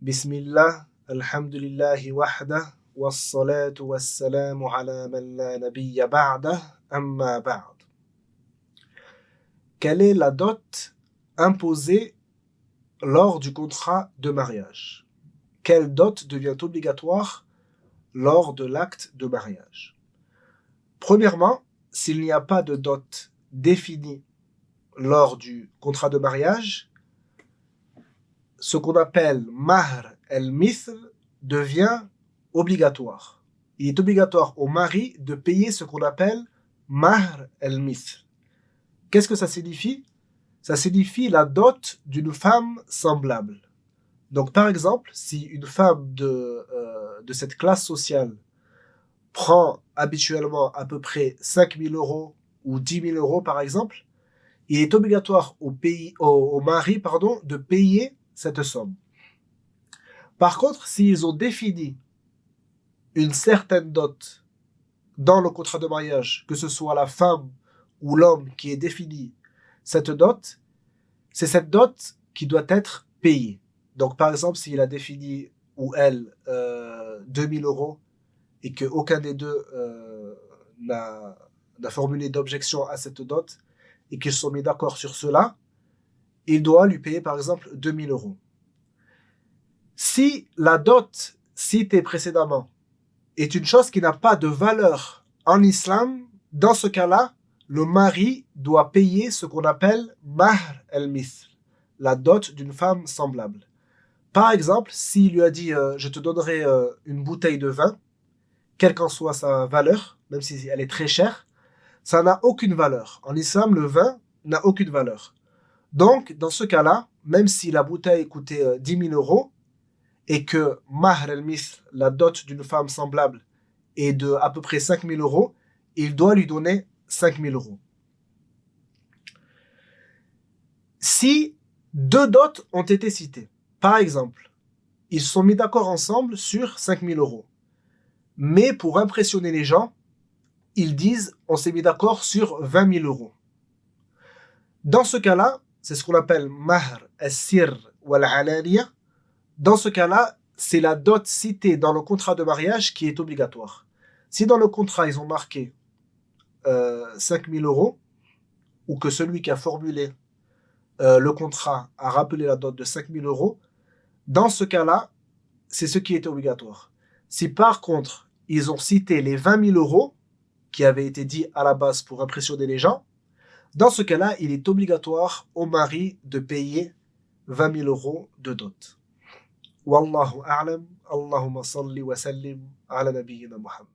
Bismillah, alhamdulillahi wahdah, wassalatu wassalamu ala man la nabiyya ba'dah, amma ba'd. Quelle est la dot imposée lors du contrat de mariage? Quelle dot devient obligatoire lors de l'acte de mariage? Premièrement, s'il n'y a pas de dot définie lors du contrat de mariage, ce qu'on appelle mahr el-mithl devient obligatoire. Il est obligatoire au mari de payer ce qu'on appelle mahr el-mithl. Qu'est-ce que ça signifie? Ça signifie la dot d'une femme semblable. Donc par exemple, si une femme de cette classe sociale prend habituellement à peu près 5 000 euros ou 10 000 euros par exemple, il est obligatoire au mari de payer cette somme. Par contre, s'ils ont défini une certaine dot dans le contrat de mariage, que ce soit la femme ou l'homme qui ait défini cette dot, c'est cette dot qui doit être payée. Donc par exemple, s'il a défini, ou elle, 2000 euros et qu'aucun des deux n'a formulé d'objection à cette dot et qu'ils se sont mis d'accord sur cela, il doit lui payer par exemple 2000 euros. Si la dot citée précédemment est une chose qui n'a pas de valeur en islam, dans ce cas-là, le mari doit payer ce qu'on appelle mahr el-mithl, la dot d'une femme semblable. Par exemple, s'il lui a dit je te donnerai une bouteille de vin, quelle qu'en soit sa valeur, même si elle est très chère, ça n'a aucune valeur. En islam, le vin n'a aucune valeur. Donc, dans ce cas-là, même si la bouteille coûtait 10 000 euros et que mahr el-mithl, la dot d'une femme semblable, est de à peu près 5 000 euros, il doit lui donner 5 000 euros. Si deux dots ont été cités, par exemple, ils se sont mis d'accord ensemble sur 5 000 euros, mais pour impressionner les gens, ils disent on s'est mis d'accord sur 20 000 euros. Dans ce cas-là, c'est ce qu'on appelle mahr al-sir wal-alaniya. Dans ce cas-là, c'est la dot citée dans le contrat de mariage qui est obligatoire. Si dans le contrat, ils ont marqué 5 000 euros, ou que celui qui a formulé le contrat a rappelé la dot de 5 000 euros, dans ce cas-là, c'est ce qui est obligatoire. Si par contre, ils ont cité les 20 000 euros, qui avaient été dit à la base pour impressionner les gens, dans ce cas-là, il est obligatoire au mari de payer 20 000 euros de dot. Wallahu a'lam, Allahumma salli wa sallim ala nabiyyina Muhammad.